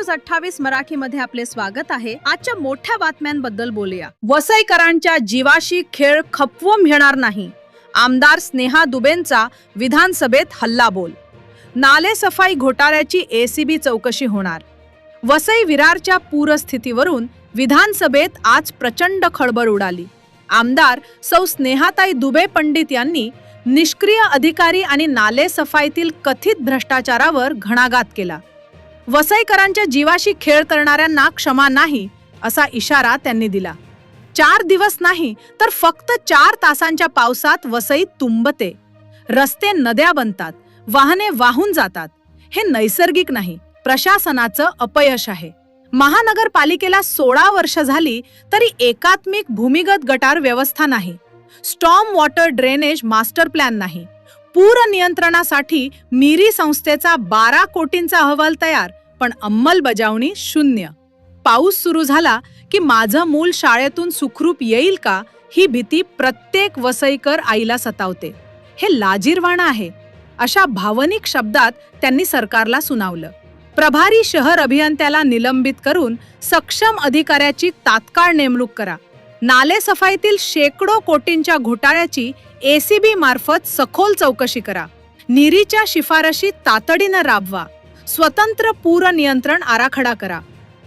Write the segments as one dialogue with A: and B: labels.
A: News 28 मराठीमध्ये आपले स्वागत आहे। आजच्या मोठ्या बातम्यांबद्दल बोलूया। वसईकरांच्या जीवाशी खेळ खपवून घेणार नाही, आमदार स्नेहा दुबेंचा विधानसभेत हल्लाबोल। नाले सफाई घोटाळ्याची एसीबी चौकशी होणार। वसई विरारच्या पूरस्थितीवरून विधानसभेत आज प्रचंड खळबळ उडाली। आमदार सौ स्नेहाताई दुबे पंडित यांनी निष्क्रिय अधिकारी आणि नाले सफाईतील कथित भ्रष्टाचारावर घणाघात केला। वसईकरांच्या जीवाशी खेळ करणाऱ्यांना क्षमा नाही असा इशारा त्यांनी दिला। 4 दिवस नाही तर फक्त 4 तासांच्या पावसात वसई तुंबते, रस्ते नद्या बनतात, वाहने वाहून जातात। हे नैसर्गिक नाही, प्रशासनाचं अपयश आहे। महानगरपालिकेला 16 वर्ष झाली तरी एकात्मिक भूमिगत गटार व्यवस्था नाही, storm water drainage master plan नाही, पूर नियंत्रणासाठी मिरी संस्थेचा 12 कोटींचा अहवाल तयार पण अंमलबजावणी शून्य। पाऊस सुरू झाला की माझं मूल शाळेतून सुखरूप येईल का ही भीती प्रत्येक वसईकर आईला सतावते। हे लाजिरवाणं आहे अशा भावनिक शब्दात त्यांनी सरकारला सुनावलं। प्रभारी शहर अभियंत्याला निलंबित करून सक्षम अधिकाऱ्याची तात्काळ नेमणूक करा। नाले सफाईतील शेकडो कोटींच्या घोटाळ्याची एसीबी मार्फत सखोल चौकशी करा। नीरीच्या शिफारशी तातडीने राबवा। स्वतंत्र पूर नियंत्रण आराखडा करा।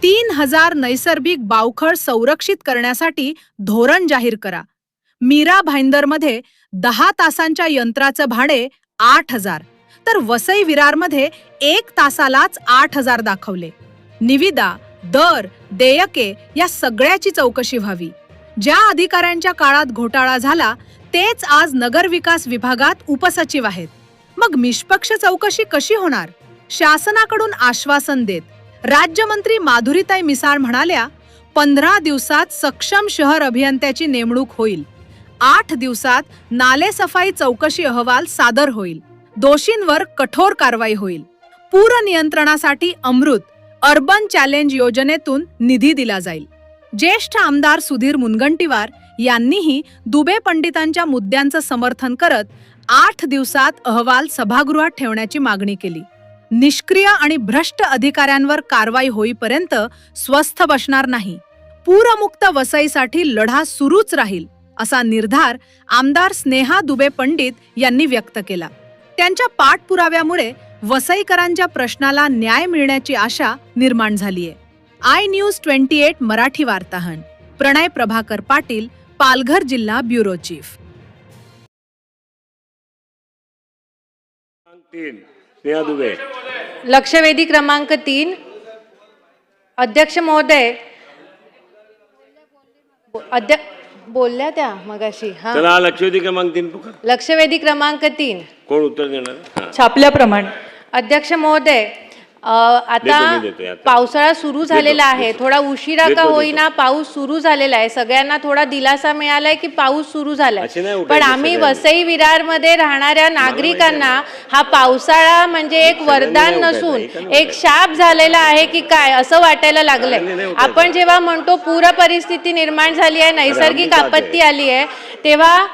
A: 3000 नैसर्गिक बावखळ संरक्षित करण्यासाठी धोरण जाहीर करा। मीरा भाईंदरमध्ये 10 तासांच्या यंत्राचं भाडे 8000 तर वसई विरारमध्ये 1 तासालाच 8000 दाखवले। निविदा, दर, देयके या सगळ्याची चौकशी व्हावी। ज्या अधिकाऱ्यांच्या काळात घोटाळा झाला तेच आज नगरविकास विभागात उपसचिव आहेत। मग निष्पक्ष चौकशी कशी होणार? शासनाकडून आश्वासन देत राज्यमंत्री माधुरीताई मिसाळ म्हणाल्या 15 दिवसात सक्षम शहर अभियंत्याची नेमणूक होईल, 8 दिवसात नाले सफाई चौकशी अहवाल सादर होईल, दोषींवर कठोर कारवाई होईल। पूर नियंत्रणासाठी अमृत अर्बन चॅलेंज योजनेतून निधी दिला जाईल। ज्येष्ठ आमदार सुधीर मुनगंटीवार यांनीही दुबे पंडितांच्या मुद्द्यांचं समर्थन करत 8 दिवसात अहवाल सभागृहात ठेवण्याची मागणी केली। निष्क्रिय आणि भ्रष्ट अधिकाऱ्यांवर कारवाई होईपर्यंत स्वस्थ बसणार नाही। पूरमुक्त वसईसाठी लढा सुरूच राहील असा निर्धार आमदार स्नेहा दुबे पंडित यांनी व्यक्त केला। त्यांच्या पाठपुराव्यामुळे वसईकरांच्या प्रश्नाला न्याय मिळण्याची आशा निर्माण झालीय। iNews 28 मराठी वार्ताहन प्रणय प्रभाकर पाटील, पालघर जिल्हा ब्युरो चीफ।
B: 3 स्नेहा दुबे।
C: लक्षवेधी क्रमांक 3। अध्यक्ष महोदय, बोलल्या त्या मगाशी। हा,
B: चला लक्षवेधी क्रमांक 3 पुकार।
C: लक्षवेधी क्रमांक 3
B: कोण उत्तर देणार?
C: छापल्याप्रमाणे। अध्यक्ष महोदय, आता पावसाळा सुरू झालेला आहे, थोडा उशिरा का होईना पाऊस सुरू झालेला आहे। सगळ्यांना थोडा दिलासा मिळालाय की पाऊस सुरू झालाय, पण आम्ही वसई विरार मध्ये राहणाऱ्या नागरिकांना हा पावसाळा म्हणजे एक वरदान नसून एक शाप झालेला आहे की काय असं वाटायला लागलंय। आपण जेव्हा म्हणतो पूर परिस्थिती निर्माण झाली आहे, नैसर्गिक आपत्ती आली आहे, तेव्हा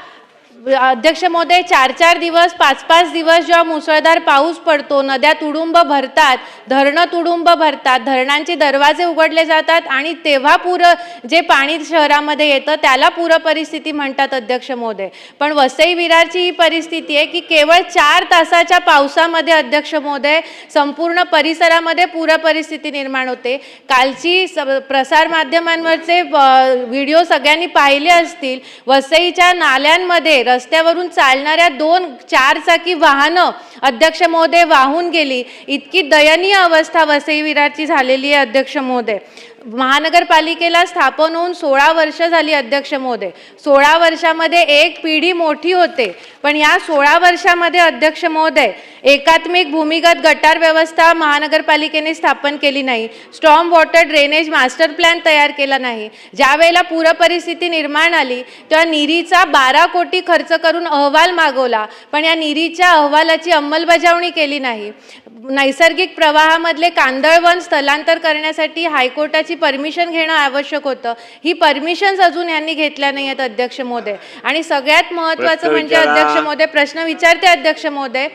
C: अध्यक्ष महोदय 4-4 दिवस 5-5 दिवस जेव्हा मुसळधार पाऊस पडतो, नद्या तुडुंब भरतात, धरणं तुडुंब भरतात, धरणांचे दरवाजे उघडले जातात आणि तेव्हा पूर जे पाणी शहरामध्ये येतं त्याला पूर परिस्थिती म्हणतात अध्यक्ष महोदय। पण वसई विरारची ही परिस्थिती आहे की केवळ 4 तासाच्या पावसामध्ये अध्यक्ष महोदय संपूर्ण परिसरामध्ये पूर परिस्थिती निर्माण होते। कालची प्रसार माध्यमांवरचे व्हिडिओ सगळ्यांनी पाहिले असतील। वसईच्या नाल्यांमध्ये रस्त्यावरून चालणाऱ्या 2 4-चाकी वाहनं अध्यक्ष महोदय वाहून गेली। इतकी दयनीय अवस्था वसई विरारची झालेली आहे अध्यक्ष महोदय। महानगरपालिकेला स्थापन होऊन 16 वर्ष झाली अध्यक्ष महोदय। 16 वर्षामध्ये एक पिढी मोठी होते, पण या 16 वर्षामध्ये अध्यक्ष महोदय एकात्मिक भूमिगत गटार व्यवस्था महानगरपालिकेने स्थापन केली नाही, storm water drainage master plan तयार केला नाही। ज्या वेळेला पूर परिस्थिती निर्माण आली तेव्हा नीरीचा 12 कोटी खर्च करून अहवाल मागवला, पण या नीरीच्या अहवालाची अंमलबजावणी केली नाही। नैसर्गिक प्रवाहामधले कांदळवन स्थलांतर करण्यासाठी हायकोर्टाची परमिशन घेणं आवश्यक होतं. ही परमिशन्स अजून यांनी घेतल्या नाही आहेत अध्यक्ष महोदय. आणि सगळ्यात महत्त्वाचं म्हणजे अध्यक्ष महोदय, प्रश्न विचारते अध्यक्ष महोदय,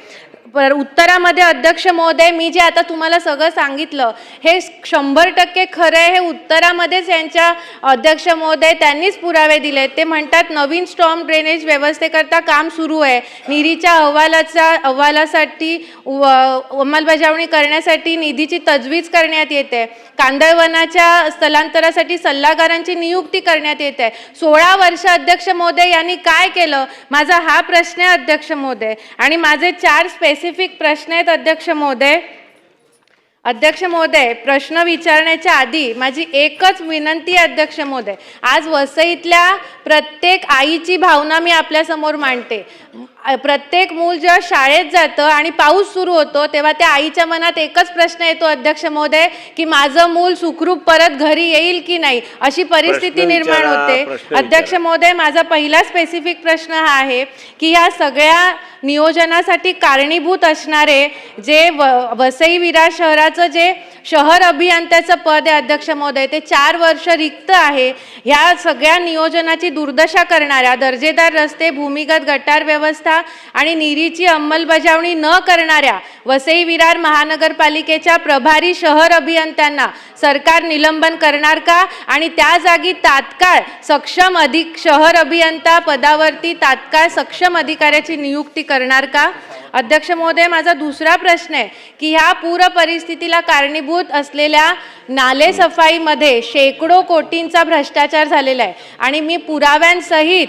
C: उत्तरामध्ये अध्यक्ष महोदय मी जे आता तुम्हाला सगळं सांगितलं हे 100% खरं आहे. हे उत्तरामध्येच यांच्या अध्यक्ष महोदय त्यांनीच पुरावे दिले. ते म्हणतात नवीन स्टॉर्म ड्रेनेज व्यवस्थेकरता काम सुरू आहे. निरीच्या अहवालासाठी अंमलबजावणी करण्यासाठी निधीची तजवीज करण्यात येते. कांदळवनाच्या स्थलांतरासाठी सल्लागारांची नियुक्ती करण्यात येते. 16 वर्ष अध्यक्ष महोदय यांनी काय केलं, माझा हा प्रश्न आहे अध्यक्ष महोदय. आणि माझे 4 स्पेसिफिक प्रश्न आहेत अध्यक्ष महोदय. अध्यक्ष महोदय, प्रश्न विचारण्याच्या आधी माझी एकच विनंती आहे अध्यक्ष महोदय, आज वसईतल्या प्रत्येक आईची भावना मी आपल्यासमोर मांडते. प्रत्येक मूल जेव्हा शाळेत जातं आणि पाऊस सुरू होतो तेव्हा त्या आईच्या मनात एकच प्रश्न येतो अध्यक्ष महोदय की माझं मूल सुखरूप परत घरी येईल की नाही, अशी परिस्थिती निर्माण होते. अध्यक्ष महोदय, माझा पहिला स्पेसिफिक प्रश्न हा आहे की ह्या सगळ्या नियोजनासाठी कारणीभूत असणारे जे वसई विरार शहराचं जे शहर अभियंत्याचं पद आहे अध्यक्ष महोदय, ते 4 वर्ष रिक्त आहे. ह्या सगळ्या नियोजनाची दुर्दशा करणाऱ्या, दर्जेदार रस्ते, भूमिगत गटार व्यवस्था आणि निरीची अंमलबजावणी न करणाऱ्या वसई विरार महानगरपालिकेच्या प्रभारी शहर अभियंत्यांना सरकार निलंबन करणार का? आणि त्या जागी तात्काळ सक्षम शहर अभियंता पदावरती तात्काळ सक्षम अधिकाऱ्याची नियुक्ती करणार का? अध्यक्ष महोदय, माझा दुसरा प्रश्न आहे की ह्या पूर परिस्थितीला कारणीभूत असलेल्या नाले सफाईमध्ये शेकडो कोटींचा भ्रष्टाचार झालेला आहे आणि मी पुराव्यांसहित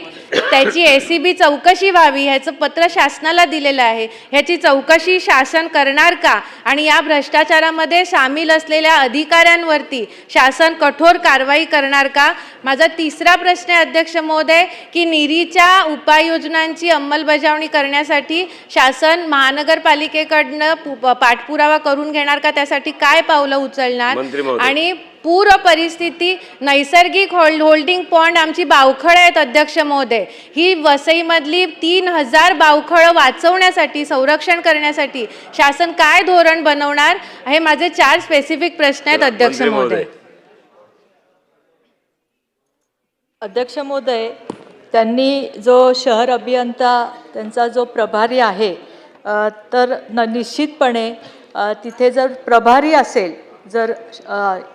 C: त्याची ACB चौकशी व्हावी ह्याचं पत्र शासनाला दिलेलं आहे. ह्याची चौकशी शासन करणार का? आणि या भ्रष्टाचारामध्ये सामील असलेल्या अधिकाऱ्यांवरती शासन कठोर कारवाई करणार का? माझा तिसरा प्रश्न आहे अध्यक्ष महोदय की निरीच्या उपाययोजनांची अंमलबजावणी करण्यासाठी शासन महानगरपालिकेकडनं पाठपुरावा करून घेणार का? त्यासाठी काय पावलं उचलणार? आणि पूर परिस्थिती, नैसर्गिक होल्डिंग पॉन्ड आमची बावखळं आहेत अध्यक्ष महोदय. ही वसईमधली 3000 बावखळं वाचवण्यासाठी, संरक्षण करण्यासाठी शासन काय धोरण बनवणार? हे माझे 4 स्पेसिफिक प्रश्न आहेत अध्यक्ष महोदय.
D: अध्यक्ष महोदय, त्यांनी जो शहर अभियंता त्यांचा जो प्रभारी आहे तर निश्चितपणे तिथे जर प्रभारी असेल जर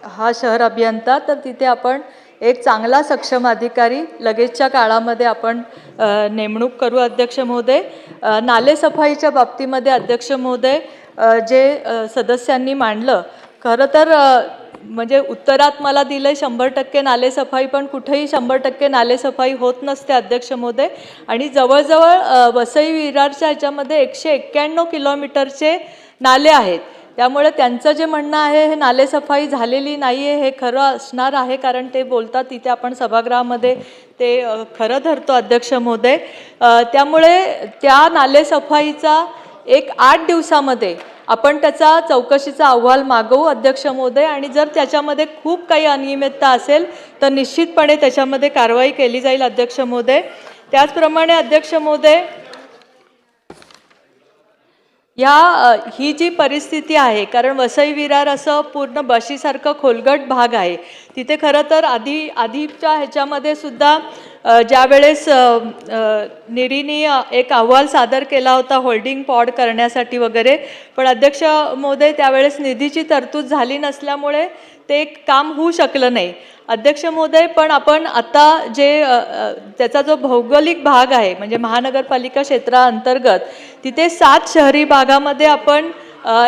D: हा शहर अभियंता तर तिथे आपण एक चांगला सक्षम अधिकारी लगेचच्या काळामध्ये आपण नेमणूक करू अध्यक्ष महोदय. नालेसफाईच्या बाबतीमध्ये अध्यक्ष महोदय जे सदस्यांनी मांडलं, खरं तर म्हणजे उत्तरात मला दिलं 100% नालेसफाई, पण कुठेही 100% नालेसफाई होत नसते अध्यक्ष महोदय. आणि जवळजवळ वसई विरारच्या ह्याच्यामध्ये 191 किलोमीटरचे नाले आहेत. त्यामुळे त्यांचं जे म्हणणं आहे हे नालेसफाई झालेली नाही आहे हे खरं असणार आहे, कारण ते बोलतात तिथे आपण सभागृहामध्ये ते खरं धरतो अध्यक्ष महोदय. त्यामुळे त्या नालेसफाईचा एक 8 दिवसामध्ये आपण त्याचा चौकशीचा अहवाल मागवू अध्यक्ष महोदय. आणि जर त्याच्यामध्ये खूप काही अनियमितता असेल तर निश्चितपणे त्याच्यामध्ये कारवाई केली जाईल अध्यक्ष महोदय. त्याचप्रमाणे अध्यक्ष महोदय, ही जी परिस्थिती आहे, कारण वसई विरार असं पूर्ण बशीसारखं खोलगट भाग आहे, तिथे खरं तर आधीच्या ह्याच्यामध्ये सुद्धा ज्यावेळेस निरीनी एक अहवाल सादर केला होता होल्डिंग पॉड करण्यासाठी वगैरे, पण अध्यक्ष महोदय त्यावेळेस निधीची तरतूद झाली नसल्यामुळे ते काम होऊ शकलं नाही अध्यक्ष महोदय. पण आपण आता जे त्याचा जो भौगोलिक भाग आहे म्हणजे महानगरपालिका क्षेत्राअंतर्गत तिथे 7 शहरी भागामध्ये आपण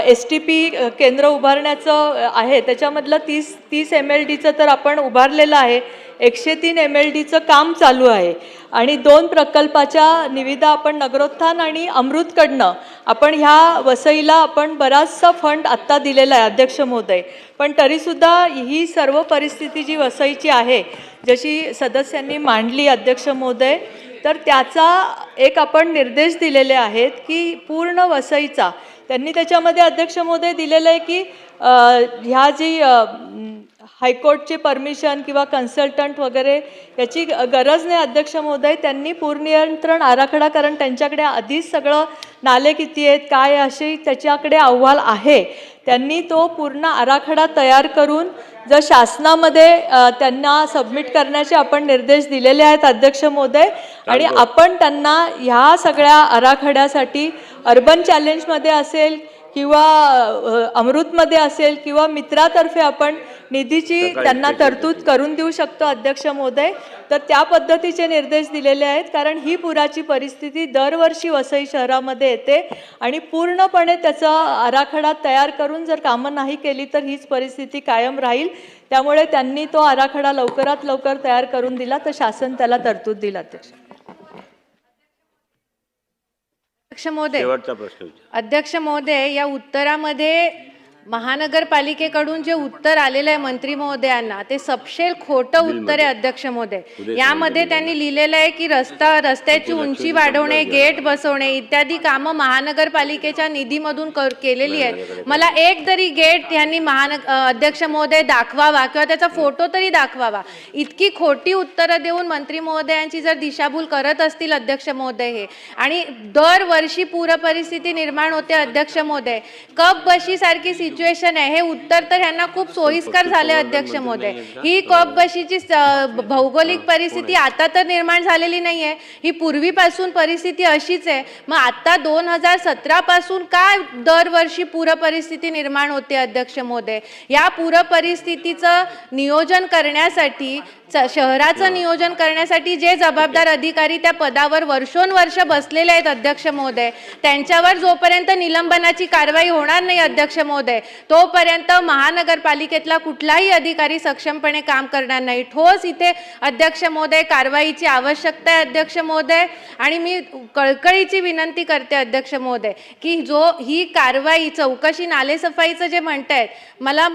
D: STP केंद्र उभारण्याचं आहे. त्याच्यामधलं 30 MLDचं तर आपण उभारलेलं आहे, 103 MLDचं काम चालू आहे आणि 2 प्रकल्पाच्या निविदा आपण नगरोत्थान आणि अमृतकडनं आपण ह्या वसईला आपण बराचसा फंड आत्ता दिलेला आहे अध्यक्ष महोदय. पण तरीसुद्धा ही सर्व परिस्थिती जी वसईची आहे जशी सदस्यांनी मांडली अध्यक्ष महोदय, तर त्याचा एक आपण निर्देश दिलेले आहेत की पूर्ण वसईचा त्यांनी त्याच्यामध्ये अध्यक्ष महोदय दिलेलं आहे की ह्या जी हायकोर्टची परमिशन किंवा कन्सल्टंट वगैरे याची गरज नाही अध्यक्ष महोदय. त्यांनी पूरनियंत्रण आराखडा, कारण त्यांच्याकडे आधीच सगळं नाले किती आहेत काय अशी त्याच्याकडे अहवाल आहे, त्यांनी तो पूर्ण आराखडा तयार करून जर शासनामध्ये त्यांना सबमिट करण्याचे आपण निर्देश दिलेले आहेत अध्यक्ष महोदय. आणि आपण त्यांना ह्या सगळ्या आराखड्यासाठी अर्बन चॅलेंजमध्ये असेल किंवा अमृतमध्ये असेल किंवा मित्रातर्फे आपण निधीची त्यांना तरतूद करून देऊ शकतो अध्यक्ष महोदय. तर त्या पद्धतीचे निर्देश दिलेले आहेत, कारण ही पुराची परिस्थिती दरवर्षी वसई शहरामध्ये येते आणि पूर्णपणे त्याचा आराखडा तयार करून जर कामं नाही केली तर हीच परिस्थिती कायम राहील. त्यामुळे त्यांनी तो आराखडा लवकरात लवकर तयार करून दिला तर शासन त्याला तरतूद दिला.
C: अध्यक्ष महोदय,
B: शेवटचा प्रश्न विचार.
C: अध्यक्ष महोदय, या उत्तरामध्ये महानगरपालिकेकडून जे उत्तर आलेलं आहे मंत्री महोदयांना ते सपशेल खोटं उत्तर आहे अध्यक्ष महोदय. यामध्ये त्यांनी लिहिलेलं आहे की रस्त्याची उंची वाढवणे, गेट बसवणे इत्यादी कामं महानगरपालिकेच्या निधीमधून केलेली आहेत. मला एक तरी गेट यांनी अध्यक्ष महोदय दाखवावा किंवा त्याचा फोटो तरी दाखवावा. इतकी खोटी उत्तरं देऊन मंत्री महोदयांची जर दिशाभूल करत असतील अध्यक्ष महोदय हे, आणि दरवर्षी पूर परिस्थिती निर्माण होते अध्यक्ष महोदय. कप बशी सारखी सिच्युएशन आहे. हे उत्तर तर ह्यांना खूप सोयीस्कर झाले अध्यक्ष महोदय. ही कप बशीची भौगोलिक परिस्थिती आता तर निर्माण झालेली नाहीये, ही पूर्वीपासून परिस्थिती अशीच आहे. मग आता 2017 पासून का दरवर्षी पूर परिस्थिती निर्माण होते अध्यक्ष महोदय? या पूर परिस्थितीचं नियोजन करण्यासाठी, शहराचं नियोजन करण्यासाठी जे जबाबदार अधिकारी त्या पदावर वर्षोनवर्ष बसलेले आहेत अध्यक्ष महोदय, त्यांच्यावर जोपर्यंत निलंबनाची कारवाई होणार नाही अध्यक्ष महोदय, तोपर्यंत महानगरपालिकेतला कुठलाही अधिकारी सक्षमपणे काम करणार नाही. ठोस इथे अध्यक्ष महोदय कारवाईची आवश्यकता आहे अध्यक्ष महोदय. आणि मी कळकळीची विनंती करते अध्यक्ष महोदय की ही कारवाई, चौकशी, नालेसफाईचं जे म्हणतायत, मला